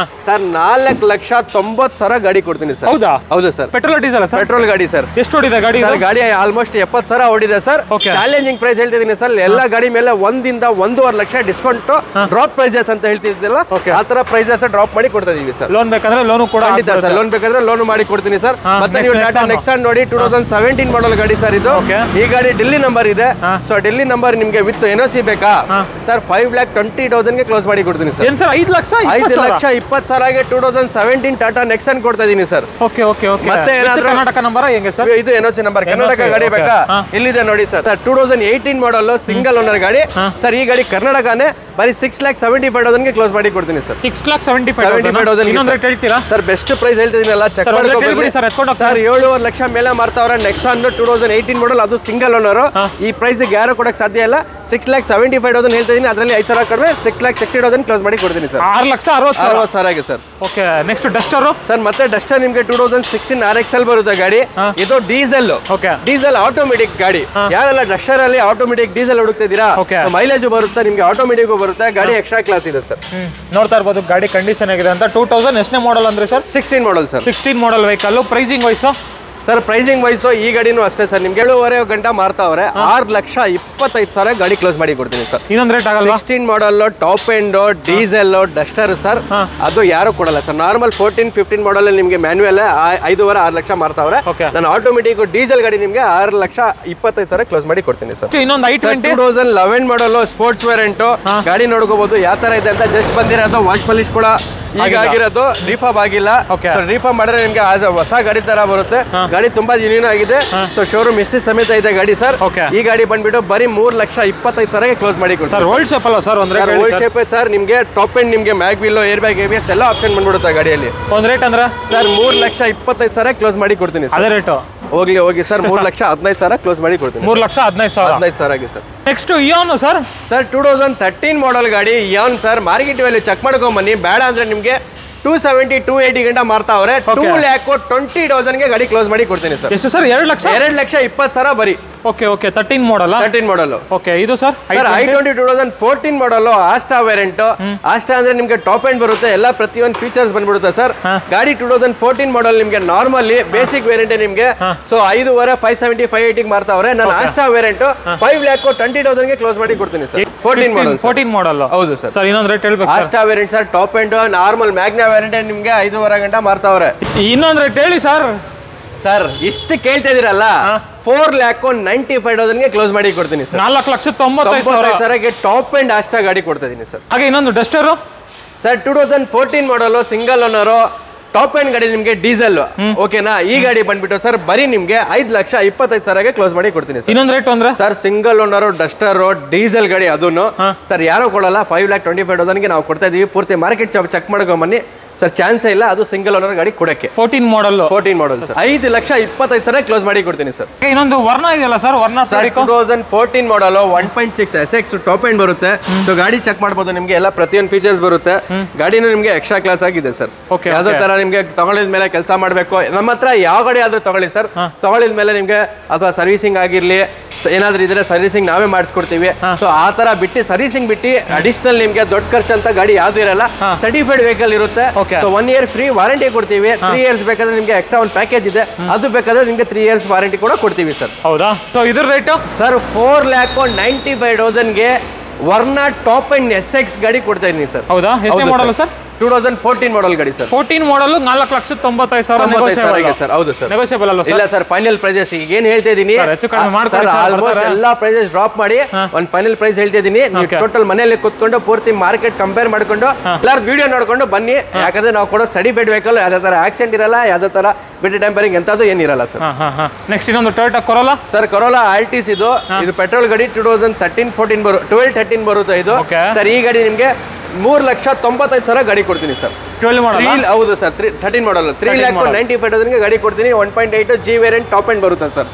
ಸರ್. 4,90,000 ಗಾಡಿ ಕೊಡ್ತೀನಿ ಸರ್. ಹೌದಾ? ಹೌದು sir. Petrol diesel sir? Petrol ಗಾಡಿ ಸರ್. ಎಷ್ಟು ಓಡಿದೆ ಗಾಡಿ? ಗಾಡಿ ಆಲ್ಮೋಸ್ಟ್ 70,000 ಓಡಿದೆ ಸರ್. ಚಾಲೆಂಜಿಂಗ್ ಪ್ರೈಸ್ ಹೇಳ್ತಿದ್ದೀನಿ ಸರ್. ಎಲ್ಲ ಗಾಡಿ ಮೇಲೆ 1 ಇಂದ 1.5 ಲಕ್ಷ ಡಿಸ್ಕೌಂಟ್ ಡ್ರಾಪ್ ಪ್ರೈಸಸ್ ಅಂತ ಹೇಳ್ತಿದ್ದಿಲ್ಲ. ಆ ತರ ಪ್ರೈಸಸ್ ಡ್ರಾಪ್ ಮಾಡಿ ಕೊಡ್ತಾ ಇದೀವಿ ಸರ್. ಲೋನ್ ಬೇಕಂದ್ರೆ ಲೋನು ಕೂಡ ಸರ್. ಲೋನ್ ಬೇಕಾದ್ರೆ ಲೋನ್ ಮಾಡಿ ಕೊಡ್ತೀನಿ ಸರ್. ಮತ್ತೆ ನೀವು ಟಾಟಾ ನೆಕ್ಸಾನ್ ನೋಡಿ, 2017 ಮಾಡಲ್ ಗಾಡಿ ಸರ್. ಇದು ಈ ಗಾಡಿ ಡೆಲ್ಲಿ ನಂಬರ್ ಇದೆ. ಸೊ ಡೆಲ್ಲಿ ನಂಬರ್ ನಿಮ್ಗೆ ವಿತ್ NOC ಬೇಕಾ ಸರ್? 5,20,000 ಕ್ಲೋಸ್ ಮಾಡಿ ಕೊಡ್ತೀನಿ ಸರ್. 5,20,000 2017 ಟಾಟಾ ನೆಕ್ಸಾನ್ ಕೊಡ್ತಾ ಇದೀನಿ ಸರ್. ಮತ್ತೆ ಕರ್ನಾಟಕ ನಂಬರ್ ಹೆಂಗೆ ಸರ್? ಇದು NOC ನಂಬರ್. ಕರ್ನಾಟಕ ಗಾಡಿ ಬೇಕಾ? ಇಲ್ಲಿದೆ ನೋಡಿ ಸರ್. 2018 ಮಾಡಲ್ ಸಿಂಗಲ್ ಓನರ್ ಗಾಡಿ ಸರ್. ಈ ಗಾಡಿ ಕರ್ನಾಟಕನೇ. ಬರೀ 6,75,000 ಕ್ಲೋಸ್ ಮಾಡಿ ಕೊಡ್ತೀನಿ ಸರ್. 6,75,000 ಹೇಳ್ತೀರಾ ಸರ್? ಬೆಸ್ಟ್ ಪ್ರೈಸ್ ಹೇಳ್ತಿದ್ದೀನಲ್ಲ, ಚೆಕ್ ಮಾಡ್ಕೊಳ್ಳಿ ಸರ್. 7,500,000 ಲಕ್ಷ ಮೇಲೆ ಮಾರ್ತಾವ್ರೆ. ನೆಕ್ಸಾನ್ 2018 ಮಾಡಲ್, ಅದು ಸಿಂಗಲ್ ಓನರ್. ಈ ಪ್ರೈಸ್ ಯಾರು ಕೊಡಕ್ ಸಾಧ್ಯ ಇಲ್ಲ. 6,75,000 ಹೇಳ್ತಾ ಇದೀನಿ. ಅದರಲ್ಲಿ 5,000 ಕಡಿಮೆ 6,60,000 ಕ್ಲೋಸ್ ಮಾಡಿ ಕೊಡ್ತೀನಿ sir. 6,60,000 sir. Okay. Next Duster sir. ಮತ್ತೆ ಡಸ್ಟರ್ ನಿಮ್ಗೆ 2016 RXL ಬರುತ್ತೆ ಗಾಡಿ. ಇದು ಡೀಸೆಲ್. ಡೀಸೆಲ್ ಆಟೋಮೆಟಿಕ್ ಗಾಡಿ. ಯಾರೆಲ್ಲ ಡಸ್ಟರ್ ಅಲ್ಲಿ ಆಟೋಮೆಟಿಕ್ ಡೀಸೆಲ್ ಹುಡುಕ್ತಿದ್ದೀರಾ, ಮೈಲೇಜ್ ಬರುತ್ತೆ ನಿಮ್ಗೆ, ಆಟೋಮೆಟಿಕ್ ಬರುತ್ತೆ ಗಾಡಿ. ಎಕ್ಸ್ಟ್ರಾ ಕ್ಲಾಸ್ ಇದೆ ಸರ್. ನೋಡ್ತಾ ಇರ್ಬೋದು ಗಾಡಿ ಕಂಡೀಷನ್ ಆಗಿದೆ ಅಂತ. 2000 ಎಷ್ಟನೇ ಮಾಡಲ್ ಅಂದ್ರೆ sir? 16 model sir. 16 model vehicle. Pricing wise sir? Pricing wise ಈ ಗಾಡಿನೂ ಅಷ್ಟೇ ಸರ್. ನಿಮ್ಗೆ 7,500,000 ಗಂಟ ಮಾರ್ತಾವ್ರೆ. 6,25,000 ಗಾಡಿ ಕ್ಲೋಸ್ ಮಾಡಿ ಕೊಡ್ತೀನಿ ಸರ್. ಇನ್ನೊಂದು ರೇಟ್ ಆಗಲ್ಲ? 16 model top end diesel Duster sir. ಅದು ಯಾರು ಕೊಡಲ್ಲ ಸರ್. ನಾರ್ಮಲ್ 14-15 ಮಾಡಲ್ ನಿಮ್ಗೆ ಮ್ಯಾನ್ಯುಯಲ್ 5,500,000 6 ಲಕ್ಷ ಮಾರ್ತಾವ್ರೆ. ನಾನು ಆಟೋಮೆಟಿಕ್ ಡೀಸೆಲ್ ಗಾಡಿ ನಿಮ್ಗೆ 6,25,000 ಕ್ಲೋಸ್ ಮಾಡಿ ಕೊಡ್ತೀನಿ ಸರ್. ಇನ್ನೊಂದು 2011 ಮಾಡಲ್ ಸ್ಪೋರ್ಟ್ಸ್ ವೇರಿಯಂಟ್ ಗಾಡಿ ನೋಡ್ಕೋಬಹುದು ಯಾವ ತರ ಇದೆ ಅಂತ. ಜಸ್ಟ್ ಬಂದಿರೋದು ವಾಶ್ ಪಾಲಿಶ್ ಕೂಡ ಈಗ ಆಗಿರೋದು, ರೀಫಾಬ್ ಆಗಿಲ್ಲ. ರೀಫಾಬ್ ಮಾಡಿದ್ರೆ ನಿಮ್ಗೆ ಹೊಸ ಗಾಡಿ ತರ ಬರುತ್ತೆ. ಗಾಡಿ ತುಂಬಾ ಜಿನ್ಯೂನ್ ಆಗಿದೆ. ಸೊ ಶೋರೂಮ್ ಹಿಸ್ಟ್ರಿ ಸಮೇತ ಇದೆ ಗಾಡಿ ಸರ್. ಈ ಗಾಡಿ ಬಂದ್ಬಿಟ್ಟು ಬರೀ 3,25,000 ಕ್ಲೋಸ್ ಮಾಡಿ ಕೊಡ್ತೀನಿ ಸರ್. ಓಲ್ಡ್ ಶೇಪ್ ಅಲ್ಲ ಸರ್? Old shape sir. ನಿಮ್ಗೆ ಟಾಪ್ ಎಂಡ್ ನಿಮ್ಗೆ mag wheel, air bag, ABS ಎಲ್ಲ ಆಪ್ಷನ್ ಬಂದ್ಬಿಡುತ್ತೆ ಗಾಡಿಯಲ್ಲಿ. ಒಂದ್ ರೇಟ್ ಅಂದ್ರೆ ಸರ್ 3,25,000 ಕ್ಲೋಸ್ ಮಾಡಿ ಕೊಡ್ತೀನಿ ಸರ್. ಅದೇ ರೇಟು ಹೋಗಿ ಸರ್. 3,15,000 ಕ್ಲೋಸ್ ಮಾಡಿ ಕೊಡ್ತೀನಿ. 3,15,000 sir. Next eon sir. 2013 model ಗಾಡಿ eon sir. Market value check ಮಾಡ್ಕೊಂಡ್ ಬನ್ನಿ. ಬೇಡ ಅಂದ್ರೆ ನಿಮ್ಗೆ 270-280 ಗಂಟ ಮಾರ್ತಾವ್ರೆ. 2,20,000 ಗಾಡಿ ಕ್ಲೋಸ್ ಮಾಡಿ ಕೊಡ್ತೀನಿ ಸರ್. ಎಷ್ಟು ಸರ್? 2,20,000 ಬರೀ. 13 ಮಾಡಲ್. 13 ಮಾಡಲ್. ಇದು ಸರ್ i20 2014 ಮಾಡಲ್ ಆಸ್ಟಾ ವೇರಿಯಂಟ್. ಆಸ್ಟಾ ಅಂದ್ರೆ ನಿಮ್ಗೆ ಟಾಪ್ ಎಂಡ್ ಬರುತ್ತೆ. ಎಲ್ಲ ಪ್ರತಿಯೊಂದು ಫೀಚರ್ಸ್ ಬಂದ್ಬಿಡುತ್ತೆ ಸರ್. ಗಾಡಿ 2014 ಮಾಡಲ್ ನಿಮ್ಗೆ ನಾರ್ಮಲಿ ಬೇಸಿಕ್ ವೇರಿಯಂಟ್ ನಿಮ್ಗೆ. ಸೊ 5,500 570 580 ಮಾರ್ತಾವ್ರೆ. ನಾನು ಆಸ್ಟಾ ವೇರಿಯಂಟ್ 5,20,000 ಕ್ಲೋಸ್ ಮಾಡಿ ಕೊಡ್ತೀನಿ ಸರ್. 14 ಮಾಡಲ್. ಹೌದು ಸರ್. ಸರ್ ಇನ್ನೊಂದು ರೇಟ್ ಹೇಳ್ಬೇಕು. Asta variant sir top end normal Magna variant ನಿಮ್ಗೆ 5,500 ಗಂಟ ಮಾರ್ತಾವ್ರೆ. ಇನ್ನೊಂದು ರೇಟ್ ಹೇಳಿ ಸರ್. ಸರ್ ಇಷ್ಟು ಕೇಳ್ತಾ ಇದೀರಲ್ಲ, 4,95,000 ಕ್ಲೋಸ್ ಮಾಡಿ ಕೊಡ್ತೀನಿ ಸರ್. 4,95,000 ಟಾಪ್ ಎಂಡ್ ಆಸ್ಟಾ ಗಾಡಿ ಕೊಡ್ತಾ ಇದೀನಿ ಸರ್. ಹಾಗೆ ಇನ್ನೊಂದು Duster sir 2014 model single owner top end ಗಾಡಿ ನಿಮ್ಗೆ ಡೀಸೆಲ್. ಓಕೆನಾ? ಈ ಗಾಡಿ ಬಂದ್ಬಿಟ್ಟು ಸರ್ ಬರೀ ನಿಮ್ಗೆ 5,25,000 ಕ್ಲೋಸ್ ಮಾಡಿ ಕೊಡ್ತೀನಿ ಸರ್. ಇನ್ನೊಂದು ರೇಟ್ ಅಂದ್ರೆ sir single owner Duster diesel ಗಾಡಿ ಅದನ್ನು ಸರ್ ಯಾರೋ ಕೊಡಲ್ಲ. 5,25,000 ನಾವು ಕೊಡ್ತಾ ಇದೀವಿ. ಪೂರ್ತಿ ಮಾರ್ಕೆಟ್ ಚೆಕ್ ಮಾಡ್ಕೊಂಡ್ ಬನ್ನಿ. ಸರ್ ಚಾನ್ಸೇ ಇಲ್ಲ, ಅದು ಸಿಂಗಲ್ ಓನರ್ ಗಾಡಿ ಕೊಡಕ್ಕೆ. 14 ಮಾಡಲ್ 14 ಮಾಡಲ್ ಸರ್, 5,25,000 ಕ್ಲೋಸ್ ಮಾಡಿ ಕೊಡ್ತೀನಿ ಸರ್. ಇನ್ನೊಂದು ವರ್ಣ ಇದೆಯಲ್ಲ ಸರ್, ವರ್ಣ 2014 ಮಾಡಲ್ 1.6 SX ಟಾಪ್ ಎಂಡ್ ಬರುತ್ತೆ. ಸೊ ಗಾಡಿ ಚೆಕ್ ಮಾಡ್ಬೋದು, ನಿಮ್ಗೆ ಎಲ್ಲ ಪ್ರತಿಯೊಂದು ಫೀಚರ್ಸ್ ಬರುತ್ತೆ. ಗಾಡಿನೂ ನಿಮ್ಗೆ ಎಕ್ಸ್ಟ್ರಾ ಕ್ಲಾಸ್ ಆಗಿದೆ ಸರ್. ಯಾವ್ದೋ ತರ ನಿಮ್ಗೆ ತಗೊಳಿದ ಮೇಲೆ ಕೆಲಸ ಮಾಡ್ಬೇಕು, ನಮ್ಮ ಹತ್ರ ಯಾವ ಗಾಡಿ ಆದ್ರೂ ತಗೊಳ್ಳಿ ಸರ್, ತಗೊಳಿದ ಮೇಲೆ ನಿಮ್ಗೆ ಅಥವಾ ಸರ್ವಿಸಿಂಗ್ ಆಗಿರ್ಲಿ ಏನಾದ್ರೂ ಇದ್ರೆ ಸರ್ವಿಸಿಂಗ್ ನಾವೇ ಮಾಡಿಸ್ಕೊಡ್ತೀವಿ. ಸೊ ಆ ತರ ಬಿಟ್ಟು ಸರ್ವಿಸಿಂಗ್ ಬಿಟ್ಟು ಅಡಿಷನಲ್ ನಿಮ್ಗೆ ದೊಡ್ಡ ಖರ್ಚು ಅಂತ ಗಾಡಿ ಯಾವ್ದು ಇರಲ್ಲ. ಸರ್ಟಿಫೈಡ್ ವೆಹಿಕಲ್ ಇರುತ್ತೆ. ಸೊ 1 year ಫ್ರೀ ವಾರಂಟಿ ಕೊಡ್ತೀವಿ. 3 years ಬೇಕಾದ್ರೆ ನಿಮ್ಗೆ ಎಕ್ಸ್ಟ್ರಾ ಒಂದು ಪ್ಯಾಕೇಜ್ ಇದೆ, ಅದು ಬೇಕಾದ್ರೆ ನಿಮ್ಗೆ 3 years ವಾರಂಟಿ ಕೂಡ ಕೊಡ್ತೀವಿ ಸರ್. ಹೌದಾ? ಸೊ ಇದ್ರ ರೇಟ್ ಸರ್ 4,95,000ಗೆ ವರ್ಣ ಟಾಪ್ ಅಂಡ್ SX ಗಾಡಿ ಕೊಡ್ತಾ ಇದೀನಿ ಸರ್. ಹೌದಾ? ಎಷ್ಟು ಮಾಡಲ್ ಸರ್? 2014 ಮಾಡಲ್ ಗಾಡಿ ಸರ್. 14 ಮಾಡಲ್ 4,95,000 ಸರ್. ಹೌದು ಸರ್, ನೆಗೋಷಿಯಬಲ್ ಅಲ್ಲ ಇಲ್ಲ ಸರ್, ಫೈನಲ್ ಪ್ರೈಸಸ್ ಈಗ ಏನ್ ಹೇಳ್ತಾ ಇದೀನಿ ಸರ್, ಆಲ್ಮೋಸ್ಟ್ ಎಲ್ಲಾ ಪ್ರೈಸಸ್ ಡ್ರಾಪ್ ಮಾಡಿ ಒಂದು ಫೈನಲ್ ಪ್ರೈಸ್ ಹೇಳ್ತಾ ಇದೀನಿ. ನೀವು ಟೋಟಲ್ ಮನೆಯಲ್ಲಿ ಕೂತ್ಕೊಂಡು ಪೂರ್ತಿ ಮಾರ್ಕೆಟ್ ಕಂಪೇರ್ ಮಾಡ್ಕೊಂಡು ಎಲ್ಲಾರು ವಿಡಿಯೋ ನೋಡ್ಕೊಂಡು ಬನ್ನಿ. ಯಾಕಂದ್ರೆ ನಾವು ಕೊಡೋ ಸರ್ಟಿಫೈಡ್ ವೆಹಿಕಲ್ ಯಾವ್ದೇ ತರ ಆಕ್ಸಿಡೆಂಟ್ ಇರಲ್ಲ, ಯಾವ್ದೇ ತರ ಬಿಟ್ಟು ಟೆಂಪರಿಂಗ್ ಎಂತದ್ದು ಏನಿರಲ್ಲ ಸರ್. ನೆಕ್ಸ್ಟ್ ಇನ್ನೊಂದು Toyota corolla sir. Corolla Altis ಇದು ಪೆಟ್ರೋಲ್ ಗಾಡಿ 2013 ಬರುತ್ತೆ ಇದು ಸರ್. ಈ ಗಾಡಿ ನಿಮ್ಗೆ 3,95,000 ಗಾಡಿ ಕೊಡ್ತೀನಿ ಸರ್. 12 ಮಾಡಲ್. ಹೌದು ಸರ್, 13 ಮಾಡಲ್ 3,95,000 ಗಾಡಿ ಕೊಡ್ತೀನಿ. 1.8 G ವೇರಿಯಂಟ್ ಟಾಪ್ ಎಂಡ್ ಬರುತ್ತೆ ಸರ್.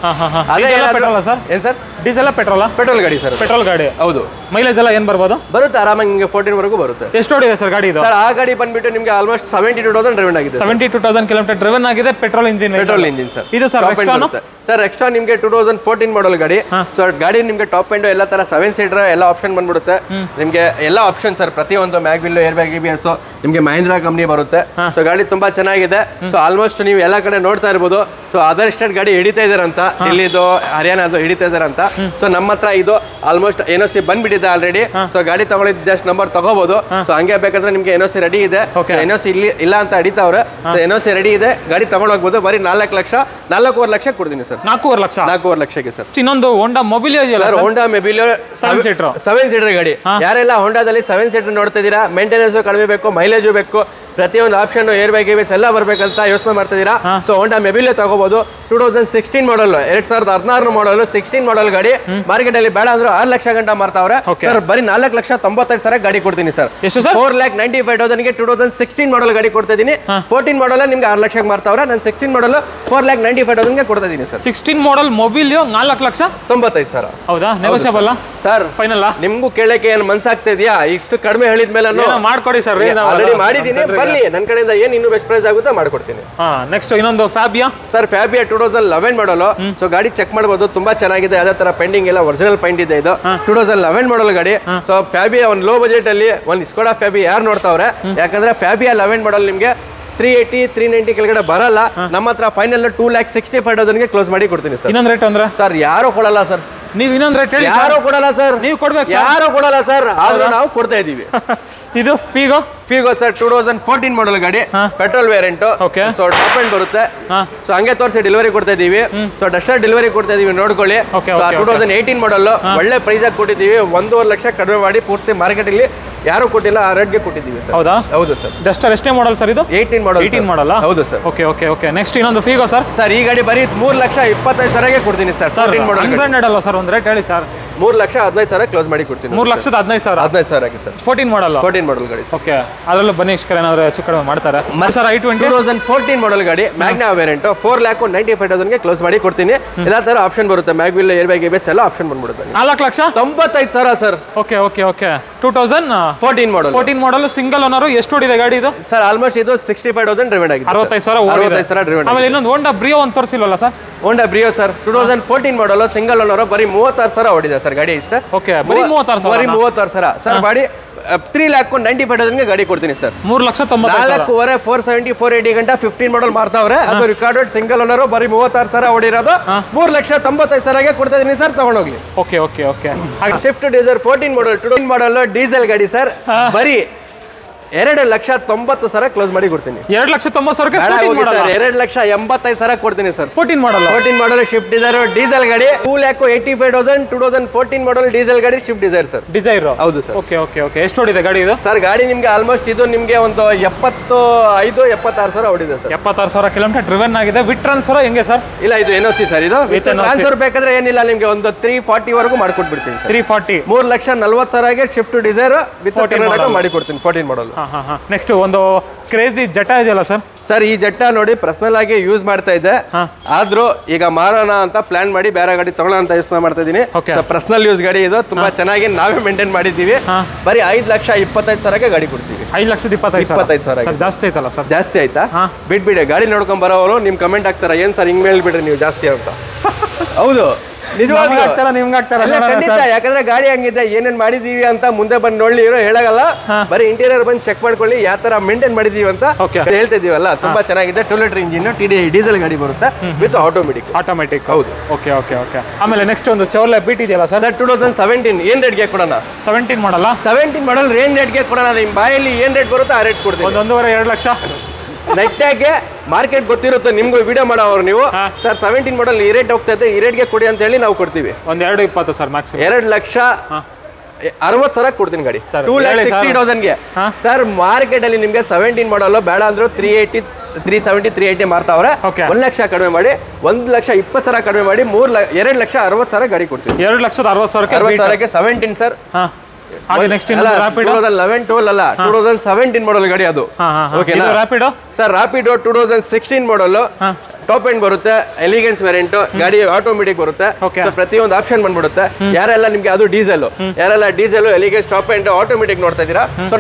ಅದೇ ಪೆಟ್ರೋಲ್ ಸರ್? ಏನ್ ಸರ್? Diesel petrol? ಪೆಟ್ರೋಲ್ ಗಾಡಿ ಸರ್. ಪೆಟ್ರೋಲ್ ಗಾಡಿ. ಹೌದು. ಮೈಲೇಜ್ ಎಲ್ಲ ಏನ್ ಬರ್ಬೋದು? ಬರುತ್ತೆ ಆರಾಮಾಗಿ ನಿಮಗೆ 14 ವರೆಗೂ ಬರುತ್ತೆ. ಎಷ್ಟು ಓಡಿದೆ ಸರ್ ಗಾಡಿ ಇದು? ಸರ್ ಆ ಗಾಡಿ ಬಂದ್ಬಿಟ್ಟು ನಿಮಗೆ ಆಲ್ಮೋಸ್ಟ್ 72,000 ಡ್ರೈವನ್ ಆಗಿದೆ. 72,000 ಕಿಲೋಮೀಟರ್ ಡ್ರೈವನ್ ಆಗಿದೆ. Petrol engine sir. ಇದು ಸರ್ ಸರ್ ಎಕ್ಸ್ಟ್ರಾ ನಿಮಗೆ 2014 ಮಾಡಲ್ ಗಾಡಿ. ಸೊ ಗಾಡಿ ನಿಮಗೆ ಟಾಪ್ ಎಂಡ್ ಎಲ್ಲ ತರ 7 ಸೀಟರ್ ಎಲ್ಲ ಆಪ್ಷನ್ ಬಂದ್ಬಿಡುತ್ತೆ ನಿಮಗೆ. ಎಲ್ಲ ಆಪ್ಷನ್ ಸರ್, ಪ್ರತಿಯೊಂದು ಮ್ಯಾಗ್ವಿಲ್, ಏರ್ ಬ್ಯಾಗ್, ABS ನಿಮಗೆ ಮಹೇಂದ್ರ ಕಂಪ್ನಿ ಬರುತ್ತೆ. ಸೊ ಗಾಡಿ ತುಂಬಾ ಚೆನ್ನಾಗಿದೆ. ಸೊ ಆಲ್ಮೋಸ್ಟ್ ನೀವು ಎಲ್ಲ ಕಡೆ ನೋಡ್ತಾ ಇರ್ಬೋದು. ಸೊ ಅದರ್ ಸ್ಟೇಟ್ ಗಾಡಿ ಹಿಡಿತಾ ಇದಾರಂತ, ಡಿಲ್ಲಿದು, ಹರಿಯಾಣದು ಹಿಡಿತಾ ಇದಾರಂತ. ಸೊ ನಮ್ಮ ಹತ್ರ ಇದು ಆಲ್ಮೋಸ್ಟ್ NOC ಬಂದ್ಬಿಟ್ಟಿದೆ ಆಲ್ರೆಡಿ. ಸೊ ಗಾಡಿ ತಗೊಳಿದ್ ಜಸ್ಟ್ ನಂಬರ್ ತಗೋಬಹುದು. ಸೊ ಹಂಗೆ ಬೇಕಾದ್ರೆ ನಿಮ್ಗೆ NOC ರೆಡಿ ಇದೆ. NOC ಇಲ್ಲ ಅಂತ ಹಿಡಿತಾವ್ರೆ. ಸೊ NOC ರೆಡಿ ಇದೆ, ಗಾಡಿ ತಗೊಂಡು ಹೋಗ್ಬೋದು. ಬರೀ 4,00,000 ಲಕ್ಷ ಕೊಡ್ತೀನಿ ಸರ್. 4,00,000 ಲಕ್ಷಕ್ಕೆ ಸರ್. ಇನ್ನೊಂದು ಹೋಂಡಾ ಮೊಬಿಲಿಯೋ ಇದೆಯಲ್ಲ ಸರ್, ಹೋಂಡಾ ಮೊಬಿಲಿಯೋ 7 ಸೀಟರ್ ಗಾಡಿ. ಯಾರೆಲ್ಲ ಹೋಂಡಾದಲ್ಲಿ 7 ಸೀಟರ್ ನೋಡ್ತಾ ಇದೀರಾ, ಮೇಂಟೆನೆನ್ಸ್ ಕಡಿಮೆ ಬೇಕು, ಮೈಲೇಜ್ ಬೇಕು, ಪ್ರತಿಯೊಂದು ಆಪ್ಷನ್, ಏರ್ ಬ್ಯಾಗ್, ABS ಎಲ್ಲ ಬರ್ಬೇಕಂತ ಯೋಚನೆ ಮಾಡ್ತಾ ಇದೀರಾ. ಸೊ ಹೋಂಡಾ ಮೊಬಿಲಿಯೋ ತಗೋಬಹುದು. 2016 ಮಾಡಲ್, 2016 ಮಾಡಲ್ 16 ಮಾಡಲ್ ಗಾಡಿ. ಮಾರ್ಕೆಟ್ ಅಲ್ಲಿ ಬೇಡ ಅಂದ್ರೆ 6 ಲಕ್ಷ ಗಂಟ ಮಾರ್ತಾವ್ರೆ ಸರ್. ಬರೀ 4,95,000 ಗಾಡಿ ಕೊಡ್ತೀನಿ ಸರ್. 4,95,000ಗೆ 2016 ಮಾಡಲ್ ಗಾಡಿ ಕೊಡ್ತಾ ಇದೀನಿ. 14 ಮಾಡಲ್ ನಿಮ್ಗೆ 6 ಲಕ್ಷಕ್ಕೆ ಮಾರ್ತಾವ್ರೆ. ನಾನು 16 ಮಾಡಲ್ 4,95,000ಗೆ ಕೊಡ್ತಾ ಇದೀನಿ ಸರ್. 16 ಮಾಡಲ್ ಮೊಬಿಲಿಯೋ 4,95,000. ಹೌದಾ? Negotiable sir? ಫೈನಲ್ ನಿಮ್ಗೂ ಕೇಳಕ್ಕೆ ಏನು ಮನ್ಸಾಗ್ತಾ ಇದೆಯಾ? ಇಷ್ಟು ಕಡಿಮೆ ಹೇಳಿದ ಮೇಲೆ ಮಾಡ್ಕೊಡಿ ಸರ್. ಆಲ್ರೆಡಿ ಮಾಡಿದೀನಿ, ಬನ್ನಿ ನನ್ನ ಕಡೆಯಿಂದ ಏನು ಇನ್ನೂ ಬೆಸ್ಟ್ ಪ್ರೈಸ್ ಆಗುತ್ತೋ ಮಾಡ್ಕೊಡ್ತೀನಿ. ನೆಕ್ಸ್ಟ್ ಇನ್ನೊಂದು ಫ್ಯಾಬಿಯಾ ಸರ್. ಫ್ಯಾಬಿಯಾ 2011 ಮಾಡಲ್. ಸೊ ಗಾಡಿ ಚೆಕ್ ಮಾಡಬಹುದು, ತುಂಬಾ ಚೆನ್ನಾಗಿದೆ. ಅದೇ ತರ ಪೆಂಡಿಂಗ್ ಎಲ್ಲ ಒರಿಜಿನಲ್ ಪೈಂಟ್ ಇದೆ. ಇದು 2011 ಮಾಡಲ್ ಗಾಡಿ. ಸೊ ಫ್ಯಾಬಿಯಾ ಒಂದು ಲೋ ಬಜೆಟ್ ಅಲ್ಲಿ ಒಂದು ಸ್ಕೋಡಾ ಫ್ಯಾಬಿ ಯಾರು ನೋಡ್ತಾವ್ರೆ, ಯಾಕಂದ್ರೆ ಫ್ಯಾಬಿಯಾ 11 ಮಾಡಲ್ ನಿಮ್ಗೆ 380, 390 ಕೆಳಗಡೆ ಬರಲ್ಲ. ನಮ್ಮ ಹತ್ರ ಫೈನಲ್ 2,65,000ಗೆ ಕ್ಲೋಸ್ ಮಾಡಿ ಕೊಡ್ತೀನಿ ಸರ್. ಇನ್ನೊಂದು ರೇಟ್ ಅಂದ್ರೆ ಸರ್ ಯಾರು ಕೊಡಲ್ಲ ಸರ್. ನೀವು ಇನ್ನೊಂದು ರೇಟ್ ಹೇಳಿ. ಯಾರು ಕೊಡಲ್ಲ ಸರ್, ನೀವು ಕೊಡ್ಬೇಕು. ಯಾರು ಕೊಡಲ್ಲ ಸರ್, ಆದ್ರೂ ನಾವು ಕೊಡ್ತಾ ಇದೀವಿ. ಇದು ಫಿಗೋ ಸರ್ 2014 ಮಾಡಲ್ ಗಾಡಿ, petrol variant. So top end ಬರುತ್ತೆ. ಸೊ ಹಂಗೆ ತೋರಿಸಿ ಡೆಲಿವರಿ ಕೊಡ್ತಾ ಇದೀವಿ. ಸೊ ಡಸ್ಟರ್ ಡೆಲಿವರಿ ಕೊಡ್ತಾ ಇದೀವಿ, ನೋಡ್ಕೊಳ್ಳಿ. 2018 ಮಾಡಲ್ ಒಳ್ಳೆ ಪ್ರೈಸ್ ಆಗಿ ಕೊಟ್ಟಿದ್ದೀವಿ. 1.5 ಲಕ್ಷ ಕಡಿಮೆ ಮಾಡಿ ಪೂರ್ತಿ ಮಾರ್ಕೆಟ್ ಅಲ್ಲಿ ಯಾರು ಕೊಟ್ಟಿಲ್ಲ, ಆ ರೇಟ್ಗೆ ಕೊಟ್ಟಿದ್ದೀವಿ ಸರ್. ಹೌದಾ? ಹೌದು ಸರ್. ಡಸ್ಟರ್ ಎಷ್ಟೇ ಮಾಡಲ್ ಸರ್ ಇದು? 18 ಮಾಡಲ್. ಹೌದು ಸರ್. ಓಕೆ. ನೆಕ್ಸ್ಟ್ ಇನ್ನೊಂದು ಫಿಗೋ ಸರ್. ಸರ್ ಈ ಗಾಡಿ ಬರೀ 3,25,000ಗೆ ಕೊಡ್ತೀನಿ ಸರ್. 14 ಮಾಡಲ್ ಅಲ್ಲ ಸರ್, ಒಂದು ರೇಟ್ ಹೇಳಿ ಸರ್. 3,15,000 ಕ್ಲೋಸ್ ಮಾಡಿ ಕೊಡ್ತೀನಿ. 3,15,000 ಸರ್. 14 ಮಾಡಲ್ ಗಾಡಿ. ಓಕೆ, ಅದರಲ್ಲೂ ಬನ್ನಿ ಏನಾದ್ರು ಹೆಚ್ಚು ಕಡಿಮೆ ಮಾಡ್ತಾರೆ ಸರ್. i20 2014 ಮಾಡಲ್ ಗಾಡಿ, ಮ್ಯಾಗ್ನಾ ವೇರಿಯಂಟ್ 4,95,000ಗೆ ಕ್ಲೋಸ್ ಮಾಡಿ ಕೊಡ್ತೀನಿ. ಎಲ್ಲ ತರ ಆಪ್ಷನ್ ಬರುತ್ತೆ, ಮ್ಯಾಗ್ವಿಲ್, ಏರ್ ಬ್ಯಾಗ್, ABS ಎಲ್ಲ ಆಪ್ಷನ್ ಬಂದ್ಬಿಡುತ್ತೆ. 4,95,000 sir. Okay. 2014 model single owner. ಎಷ್ಟು ಓಡಿದೆ ಗಾಡಿ ಇದು ಸರ್? ಆಲ್ಮೋಸ್ಟ್ ಇದು 65,000 ಡ್ರೈವನ್ ಆಗಿದೆ. 65,000 ಡ್ರೈವನ್. ಆಮೇಲೆ ಇನ್ನೊಂದು ಹೋಂಡಾ ಬ್ರಿಯೋ ಒಂದು ತೋರಿಸಿಲ್ವಲ್ಲ sir? Honda Brio sir 2014 model single owner, ಬರೀ 36,000 ಓಡಿದೆ ಸರ್ ಗಾಡಿ. ಇಷ್ಟ ಓಕೆ, ಬರೀ 36,000 ಸರ್. ಗಾಡಿ 3,95,000ಗೆ ಗಾಡಿ ಕೊಡ್ತೀನಿ ಸರ್. 3,90,000 470, 480 ಗಂಟ 15 ಮಾಡಲ್ ಮಾರ್ತಾವ್ರೆ. ಅದು ರಿಕಾರ್ಡೆಡ್ ಸಿಂಗಲ್ ಓನರ್, ಬರೀ 36,000 ಓಡಿರೋದು. 3,95,000ಗೆ ಕೊಡ್ತಾ ಇದೀನಿ ಸರ್, ತಗೊಂಡೋಗ್ಲಿ. ಓಕೆ. ಶಿಫ್ಟ್ ಡಿಸೈರ್ 14 ಮಾಡಲ್ 20 ಮಾಡಲ್ ಡೀಸೆಲ್ ಗಾಡಿ ಸರ್. ಬರೀ 2,90,000 ಕ್ಲೋಸ್ ಮಾಡಿ ಕೊಡ್ತೀನಿ. 2,90,000 2,85,000 ಕೊಡ್ತೀನಿ ಸರ್. 14 ಮಾಡಲ್ ಶಿಫ್ಟ್ ಡಿಸೈರ್ ಡೀಸೆಲ್ ಗಾಡಿ 2,85,000. 2014 ಮಾಡಲ್ ಡೀಸೆಲ್ ಗಾಡಿ ಶಿಫ್ಟ್ ಡಿಸೈರ್ ಸರ್. ಹೌದು ಸರ್. ಓಕೆ. ಎಷ್ಟು ಓಡಿದೆ ಗಾಡಿ ಇದು ಸರ್? ಗಾಡಿ ನಿಮ್ಗೆ ಆಲ್ಮೋಸ್ಟ್ ಇದು ನಿಮ್ಗೆ ಒಂದು 75,000-76,000 ಓಡಿದೆ ಸರ್. 76,000 ಕಿಲೋಮೀಟರ್ ಡ್ರಿವನ್ ಆಗಿದೆ. ವಿತ್ ಟ್ರಾನ್ಸ್ಫರ್ ಹೆಂಗೆ ಸರ್? ಇಲ್ಲ, ಇದು NOC ಸರ್. ಇದು ಟ್ರಾನ್ಸ್ಫರ್ ಬೇಕಾದ್ರೆ ಏನಿಲ್ಲ, ನಿಮ್ಗೆ ಒಂದು 340 ವರೆಗೂ ಮಾಡ್ಕೊಟ್ಬಿಡ್ತೀನಿ ಸರ್. 340. 3,40,000ಗೆ ಶಿಫ್ಟ್ ಡಿಸೈರ್ ವಿತ್ ಕರ್ನಾಟಕ ಮಾಡಿ ಕೊಡ್ತೀನಿ. 14 ಮಾಡಲ್ ನೆಕ್ಸ್ಟ್ ಒಂದು ಕ್ರೇಜಿ ಜಟ ಇದೆಯಲ್ಲ ಸರ್? ಸರ್ ಈ ಜಟ್ಟ ನೋಡಿ ಪರ್ಸನಲ್ ಆಗಿ ಯೂಸ್ ಮಾಡ್ತಾ ಇದ್ದೆ, ಆದ್ರೂ ಈಗ ಮಾರೋಣ ಅಂತ ಪ್ಲಾನ್ ಮಾಡಿ ಬೇರೆ ಗಾಡಿ ತಗೊಳ್ಳೋಣ ಅಂತ ಯೋಚನೆ ಮಾಡ್ತಾ ಇದೀನಿ. ಪರ್ಸನಲ್ ಯೂಸ್ ಗಾಡಿ ಇದು, ತುಂಬಾ ಚೆನ್ನಾಗಿ ನಾವೇ ಮೇಂಟೈನ್ ಮಾಡಿದ್ದೀವಿ. ಬರೀ 5,25,000ಕ್ಕೆ ಗಾಡಿ ಕೊಡ್ತೀವಿ. 5,25,000 ಜಾಸ್ತಿ ಆಯ್ತಲ್ಲ ಸರ್? ಜಾಸ್ತಿ ಆಯ್ತಾ? ಬಿಟ್ಬಿಡಿ, ಗಾಡಿ ನೋಡ್ಕೊಂಡ್ ಬರೋರು ನಿಮ್ ಕಮೆಂಟ್ ಆಗ್ತಾರ, ಏನ್ ಸರ್ ಹಿಂಗ್ ಮೇಲ್ ಬಿಡ್ರಿ ನೀವು ಜಾಸ್ತಿ ಅಂತ. ಹೌದು, ನಿಜವಾಗ್ಲೂ ಯಾಕಂದ್ರೆ ಗಾಡಿ ಹಂಗಿದೆ, ಏನೇನ್ ಮಾಡಿದೀವಿ ಅಂತ ಮುಂದೆ ಬಂದು ನೋಡ್ಲಿ ಹೇಳಗಲ್ಲ. ಬರೀ ಇಂಟೀರಿಯರ್ ಬಂದು ಚೆಕ್ ಮಾಡ್ಕೊಳ್ಳಿ ಯಾವ ತರ ಮೇಂಟೈನ್ ಮಾಡಿದೀವಿ ಅಂತ ಹೇಳ್ತಾ ಇದೀವಲ್ಲ. ತುಂಬಾ ಚೆನ್ನಾಗಿದೆ. 2 ಲೀಟರ್ ಇಂಜಿನ್, TDI ಡೀಸೆಲ್ ಗಾಡಿ ಬರುತ್ತೆ ವಿತ್ ಆಟೋಮೆಟಿಕ್. ಹೌದು. Okay okay okay. ಆಮೇಲೆ ನೆಕ್ಸ್ಟ್ ಒಂದು ಚೌರ್ಲೆ ಬೀಟ್ ಇದೆಯಲ್ಲ ಸರ್? 2017 ಏನ್ ರೇಟ್ಗೆ ಕೊಡೋಣ? 17 ಮಾಡಲ್ಲ? 17 ಮಾಡಲ್ ಏನ್ ರೇಟ್ಗೆ ಕೊಡೋಣ? ನಿಮ್ ಬಾಯಲ್ಲಿ ಏನ್ ರೇಟ್ ಬರುತ್ತೆ ಆ ರೇಟ್ ಕೊಡ್ತೀವಿ. 1.5-2 ಲಕ್ಷ ನೆಟ್ಟಾಗೆ ಮಾರ್ಕೆಟ್ ಗೊತ್ತಿರುತ್ತೆ ನಿಮ್ಗೂ, ವಿಡಿಯೋ ಮಾಡೋರು ನೀವು. ಸರ್ 17 ಮಾಡಲ್ ಈ ರೇಟ್ ಹೋಗ್ತಾ ಇದೆ, ಈ ರೇಟ್ಗೆ ಕೊಡಿ ಅಂತ ಹೇಳಿ ನಾವು ಕೊಡ್ತೀವಿ. 2.20 ಸರ್ ಮ್ಯಾಕ್ಸಿಮಮ್. 2,60,000 ಕೊಡ್ತೀನಿ ಗಾಡಿ. 2,60,000ಗೆ ಸರ್. ಮಾರ್ಕೆಟ್ ಅಲ್ಲಿ ನಿಮ್ಗೆ 17 ಮಾಡಲ್ ಬೇಡ ಅಂದ್ರು 380, 370, 380 ಮಾರ್ತಾವ್ರೆ. 1 ಲಕ್ಷ ಕಡಿಮೆ ಮಾಡಿ, 1,20,000 ಕಡಿಮೆ ಮಾಡಿ 2,60,000 ಗಾಡಿ ಕೊಡ್ತೀವಿ. 2,60,000ಕ್ಕೆ 17 ಸರ್. ಹಾಗೆ ನೆಕ್ಸ್ಟ್ 2011 12 ಅಲ್ಲ, 2017 ಮಾಡಲ್ ಗಾಡಿ ಅದು. ಓಕೆನಾ? Rapido sir, Rapido 2016 model, top end ಬರುತ್ತೆ, ಎಲಿಗೆನ್ಸ್ ವೇರಿಯಂಟ್ ಗಾಡಿ, ಆಟೋಮೆಟಿಕ್ ಬರುತ್ತೆ. ಪ್ರತಿಯೊಂದು ಆಪ್ಷನ್ ಬಂದ್ಬಿಡುತ್ತೆ. ಯಾರೆಲ್ಲ ನಿಮ್ಗೆ ಅದು ಡೀಸೆಲ್, ಯಾರೆಲ್ಲ diesel, elegance, top end, automatic ನೋಡ್ತಾ ಇದೀರಾ, ಸೊ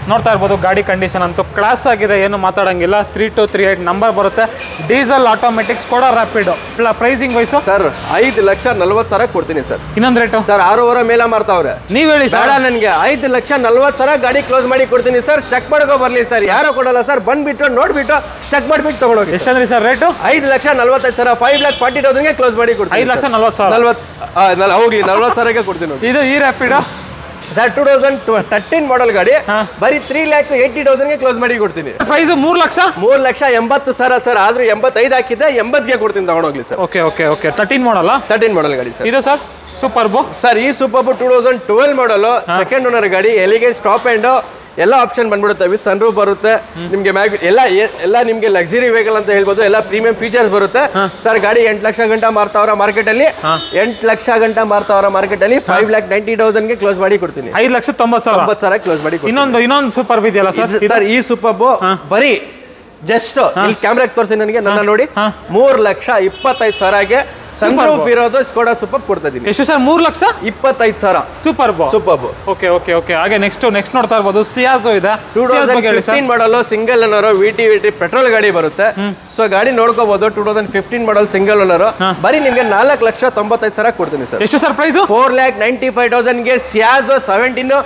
ನೋಡ್ತಾ ಇರ್ಬೋದು. ಗಾಡಿ ಕಂಡೀಷನ್ ಅಂತೂ ಕ್ಲಾಸ್ ಆಗಿದೆ, ಏನು ಮಾತಾಡಂಗಿಲ್ಲ. 3238 ನಂಬರ್ ಬರುತ್ತೆ. ಡೀಸೆಲ್, ಆಟೋಮೆಟಿಕ್ಸ್ ಕೂಡ ರಾಪಿಡೋ. ಪ್ರೈಸಿಂಗ್ ವೈಸು ಸರ್ 5,40,000 ಕೊಡ್ತೀನಿ ಸರ್. ಇನ್ನೊಂದು ರೇಟು ಸರ್ 6,500 ಮೇಲೆ ಮಾರ್ತಾವ್ರೆ. ನೀವ್ ಹೇಳಿ ಸರ್. ನನಗೆ 5,40,000 ಗಾಡಿ ಕ್ಲೋಸ್ ಮಾಡಿ ಕೊಡ್ತೀನಿ ಸರ್. ಚೆಕ್ ಮಾಡ್ಕೊ ಬರ್ಲಿ ಸರ್, ಯಾರೋ ಕೊಡಲ್ಲ ಸರ್. ಬಂದ್ಬಿಟ್ಟು ನೋಡ್ಬಿಟ್ಟು ಚೆಕ್ ಮಾಡ್ಬಿಟ್ಟು ತಗೊಂಡೋಗಿ. ಎಷ್ಟಂದ್ರಿ ಸರ್ ರೇಟು? 5,45,000, 5,40,000ಗೆ ಕ್ಲೋಸ್ ಮಾಡಿ ಕೊಡ್ತೀನಿ. 5,40,000 ಹೋಗ್ಲಿ, 40,000ಗೆ ಕೊಡ್ತೀನಿ. ಇದು ಈ ರ್ಯಾಪಿಡೋ ಸರ್ 2013 ಮಾಡಲ್ ಗಾಡಿ, ಬರೀ 3,80,000ಗೆ ಕ್ಲೋಸ್ ಮಾಡಿ ಕೊಡ್ತೀನಿ. Price 3,80,000 sir. ಆದ್ರೂ 85 ಹಾಕಿದ್ದೆ, 80ಗೆ ಕೊಡ್ತೀನಿ, ತಗೊಂಡೋಗ್ಲಿ sir. Okay okay okay. 13 model ಗಾಡಿ ಸರ್. ಇದು ಸರ್ ಸೂಪರ್ಬು ಸರ್. ಈ ಸೂಪರ್ಬು 2012 ಮಾಡಲ್, ಸೆಕೆಂಡ್ ಓನರ್ ಗಾಡಿ, ಎಲಿಗೆನ್ಸ್, ಟಾಪ್ ಎಂಡ್ ಎಲ್ಲ ಆಪ್ಷನ್ ಬಂದ್ಬಿಡುತ್ತೆ. ವಿತ್ ಸನ್ ರೂಫ್ ಬರುತ್ತೆ ನಿಮ್ಗೆ. ಎಲ್ಲ ನಿಮ್ಗೆ ಲಕ್ಸುರಿ ವೆಹಿಕಲ್ ಅಂತ ಹೇಳ್ಬೋದು. ಎಲ್ಲ ಪ್ರೀಮಿಯಂ ಫೀಚರ್ಸ್ ಬರುತ್ತೆ ಸರ್. ಗಾಡಿ 8 ಲಕ್ಷ ಗಂಟ ಮಾರ್ತಾವ್ರ ಮಾರ್ಕೆಟ್ ಅಲ್ಲಿ. 8 ಲಕ್ಷ ಗಂಟ ಮಾರ್ತಾವ್ರ ಮಾರ್ಕೆಟ್ ಅಲ್ಲಿ. 5,90,000ಗೆ ಕ್ಲೋಸ್ ಮಾಡಿ ಕೊಡ್ತೀನಿ. 5,90,000 ಕ್ಲೋಸ್ ಮಾಡಿ. ಇನ್ನೊಂದು ಸೂಪರ್ ಇದೆಯಲ್ಲ ಸರ್? ಸರ್ ಈ ಸೂಪರ್ಬು ಬರೀ ಜಸ್ಟ್ ಇಲ್ಲಿ ಕ್ಯಾಮ್ರಾಗೆ ತೋರಿಸಿ ನನಗೆ, ನನ್ನ ನೋಡಿ, 3,25,000ಗೆ ಸನ್ರೂಫ್ ಇರೋದು ಸ್ಕೋಡಾ ಸೂಪರ್ ಕೊಡ್ತಾ ಇದೀನಿ. ಎಷ್ಟು sir? 3,25,000 superb. Okay okay okay. ಹಾಗೆ ನೆಕ್ಸ್ಟ್ ನೋಡ್ತಾ ಇರ್ಬೋದು ಸಿಯಾಜೋ ಇದೆ. 2015 ಮಾಡಲ್, ಸಿಂಗಲ್ ಓನರ್, ವಿಟಿ ಪೆಟ್ರೋಲ್ ಗಾಡಿ ಬರುತ್ತೆ. ಸೊ ಗಾಡಿ ನೋಡ್ಕೋಬಹುದು. 2015 ಮಾಡಲ್, ಸಿಂಗಲ್ ಓನರ್, ಬರೀ ನಿಮ್ಗೆ 4,95,000 ಕೊಡ್ತೀನಿ ಸರ್. ಎಷ್ಟು ಸರ್ ಪ್ರೈಸ್? 4,95,000ಗೆ ಸಿಯಾಜೋ 17.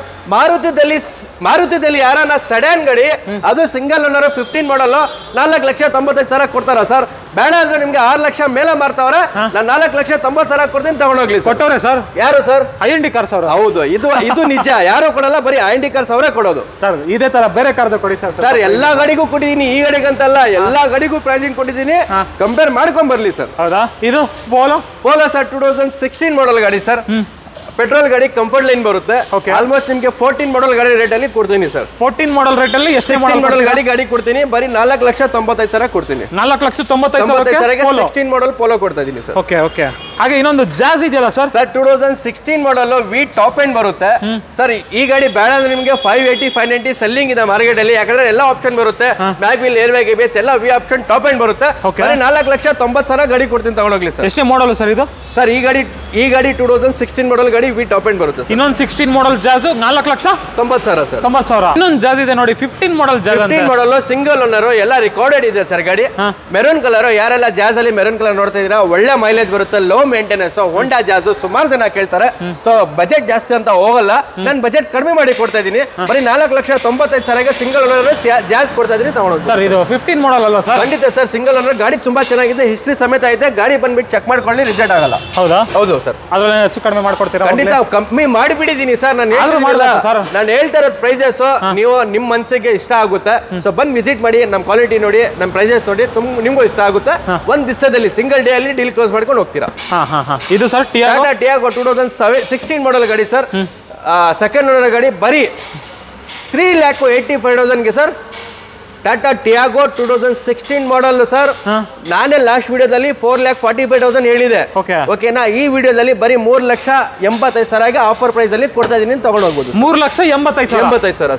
ಮಾರುತಿದಲ್ಲಿ ಯಾರನ್ನ ಸಡನ್ ಗಾಡಿ, ಅದು ಸಿಂಗಲ್ ಓನರ್, 15 ಮಾಡಲ್, 4,95,000 ಕೊಡ್ತಾರ ಸರ್. ಬೇಡ ಅಂದ್ರೆ ನಿಮ್ಗೆ 6 ಲಕ್ಷ ಮೇಲೆ ಮಾರ್ತಾವ್ರೆ. ನಾನು 4,90,000 ಕೊಡ್ತೀನಿ, ತಗೊಂಡೋಗ್ಲಿ. ಕೊಟ್ಟವ್ರೆ ಸರ್? ಯಾರು ಸರ್? IND ಕಾರ್ಸ್ ಅವರು. ಹೌದು, ಇದು ನಿಜ. ಯಾರು ಕೊಡಲ್ಲ, ಬರೀ IND ಕಾರ್ಸ್ ಅವರೇ ಕೊಡೋದು ಸರ್. ಇದೇ ತರ ಬೇರೆ ಕಾರ್ದು ಕೊಡಿ ಸರ್. ಸರ್ ಎಲ್ಲಾ ಗಾಡಿಗೂ ಕೊಟ್ಟಿದ್ದೀನಿ, ಈ ಗಾಡಿಗಂತಲ್ಲ, ಎಲ್ಲಾ ಗಾಡಿಗೂ ಪ್ರೈಸಿಂಗ್ ಕೊಟ್ಟಿದ್ದೀನಿ. ಕಂಪೇರ್ ಮಾಡ್ಕೊಂಡ್ ಬರ್ಲಿ ಸರ್. ಹೌದಾ? ಇದು ಪೋಲೋ ಸರ್ 2016 ಮಾಡಲ್ ಗಾಡಿ ಸರ್. ಪೆಟ್ರೋಲ್ ಗಾಡಿ, ಕಂಫರ್ಟ್ ಲೈನ್ ಬರುತ್ತೆ. ಆಲ್ಮೋಸ್ಟ್ ನಿಮ್ಗೆ 14 ಮಾಡಲ್ ಗಾಡಿ ರೇಟ್ ಅಲ್ಲಿ ಕೊಡ್ತೀನಿ ಸರ್. 14 ಮಾಡಲ್ ರೇಟ್ ಅಲ್ಲಿ ಎಷ್ಟು ಮಾಡಲ್ ಗಾಡಿ ಕೊಡ್ತೀನಿ? ಬರೀ 4,95,000 ಕೊಡ್ತೀನಿ. 4,95,000ಗೆ 16 ಮಾಡಲ್ ಪೋಲೋ ಕೊಡ್ತಾ ಇದೀನಿ ಸರ್. Okay okay. ಹಾಗೆ ಇನ್ನೊಂದು ಜಾಜ್ ಇದೆಯಲ್ಲ ಸರ್? ಸರ್ 2016 ಮಾಡಲ್, ವಿ ಟಾಪ್ ಎಂಡ್ ಬರುತ್ತೆ ಸರ್. ಈ ಗಾಡಿ ಬೇಡ ಅಂದ್ರೆ ನಿಮ್ಗೆ 580, 590 ಸೆಲ್ಲಿಂಗ್ ಇದೆ ಮಾರ್ಕೆಟ್ ಅಲ್ಲಿ. ಯಾಕಂದ್ರೆ ಎಲ್ಲ ಆಪ್ಷನ್ ಬರುತ್ತೆ, back wheel, air bag, ABS ಎಲ್ಲ ವಿ ಆಪ್ಷನ್ ಟಾಪ್ ಎಂಡ್ ಬರುತ್ತೆ. ಬರೀ 4,90,000 ಗಾಡಿ ಕೊಡ್ತೀನಿ, ತಗೊಂಡೋಗ್ಲಿ ಸರ್. ಎಷ್ಟೇ ಮಾಡಲ್ ಸರ್ ಇದು? ಸರ್ ಈ ಗಾಡಿ 2016 ಮಾಡಲ್ ಗಾಡಿ, ವಿ ಟಾಪ್ ಎಂಡ್ ಬರುತ್ತೆ. ಇನ್ನೊಂದು 16 ಮಾಡಲ್ ಜಾಜ್ 4,90,000 ಸರ್. 90,000. ಇನ್ನೊಂದು ಜಾಜ್ ಇದೆ ನೋಡಿ, 15 ಮಾಡಲ್ ಜಾಜ್. 15 ಮಾಡಲ್, ಸಿಂಗಲ್ ಓನರ್, ಎಲ್ಲ ರಿಕಾರ್ಡೆಡ್ ಇದೆ ಸರ್ ಗಾಡಿ. Maroon colour. ಯಾರೆಲ್ಲ ಜಾಜ್ ಅಲ್ಲಿ ಮೆರೂನ್ ಕಲರ್ ನೋಡ್ತಾ ಇದೀರಾ, ಒಳ್ಳೆ ಮೈಲೇಜ್ ಬರುತ್ತೆ, ಲೋ ಮೇಂಟೆನೆನ್ಸ್. ಹೋಂಡಾ ಜಾಜ್ ಸುಮಾರು ಜನ ಕೇಳ್ತಾರೆ. ಸೊ ಬಜೆಟ್ ಜಾಸ್ತಿ ಅಂತ ಹೋಗಲ್ಲ, ನಾನು ಬಜೆಟ್ ಕಡಿಮೆ ಮಾಡಿ ಕೊಡ್ತಾ ಇದೀನಿ. ಬರೀ 4,95,000ಗೆ ಸಿಂಗಲ್ ಓನರ್ ಜಾಜ್ ಕೊಡ್ತಾ ಇದೀನಿ, ತಗೊಂಡು ಸರ್. ಇದು 15 ಮಾಡಲ್ ಅಲ್ವಾ ಸರ್? ಖಂಡಿತ ಸರ್. ಸಿಂಗಲ್ ಓನರ್ ಗಾಡಿ ತುಂಬಾ ಚೆನ್ನಾಗಿದೆ, ಹಿಸ್ಟ್ರಿ ಸಮೇತ ಇದೆ. ಗಾಡಿ ಬಂದ್ಬಿಟ್ಟು ಚೆಕ್ ಮಾಡ್ಕೊಳ್ಳಿ, ರಿಜೆಕ್ಟ್ ಆಗಲ್ಲ. ಹೌದಾ? ಹೌದು ಸರ್. ಅದ್ರಲ್ಲಿ ಹೆಚ್ಚು ಕಡಿಮೆ ಮಾಡ್ಕೊಡ್ತೀರಾ? ಖಂಡಿತ ಕಮ್ಮಿ ಮಾಡಿಬಿಟ್ಟಿದ್ದೀನಿ ಸರ್. ನಾನು ಹೇಳ್ತಾ ಇರೋದು ಪ್ರೈಸಸ್ ನೀವು ನಿಮ್ಮ ಮನಸ್ಸಿಗೆ ಇಷ್ಟ ಆಗುತ್ತೆ. ಸೊ ಬಂದು ವಿಸಿಟ್ ಮಾಡಿ, ನಮ್ಮ ಕ್ವಾಲಿಟಿ ನೋಡಿ, ನಮ್ಮ ಪ್ರೈಸಸ್ ನೋಡಿ, ನಿಮ್ಗೂ ಇಷ್ಟ ಆಗುತ್ತೆ. ಒಂದ್ ದಿವಸದಲ್ಲಿ ಸಿಂಗಲ್ ಡೇ ಅಲ್ಲಿ ಡೀಲ್ ಕ್ಲೋಸ್ ಮಾಡ್ಕೊಂಡು ಹೋಗ್ತೀರಾ. ಇದು ಸರ್ ಟಿಯಾಗೋ 2016 ಮಾಡಲ್ ಗಾಡಿ ಸರ್. ಸೆಕೆಂಡ್ ಓನರ್ ಗಾಡಿ, ಬರೀ 3,85,000ಗೆ sir. Tata Tiago 2016 model sir. ನಾನೇ ಲಾಸ್ಟ್ ವಿಡಿಯೋದಲ್ಲಿ 4,45,000 ಹೇಳಿದೆ. ಓಕೆನಾ? ಈ ವಿಡಿಯೋದಲ್ಲಿ ಬರೀ 3,85,000ಗೆ ಆಫರ್ ಪ್ರೈಸ್ ಅಲ್ಲಿ ಕೊಡ್ತಾ ಇದೀನಿ, ತಗೊಂಡು ಹೋಗ್ಬೋದು. 3,85,000 ಸರ್.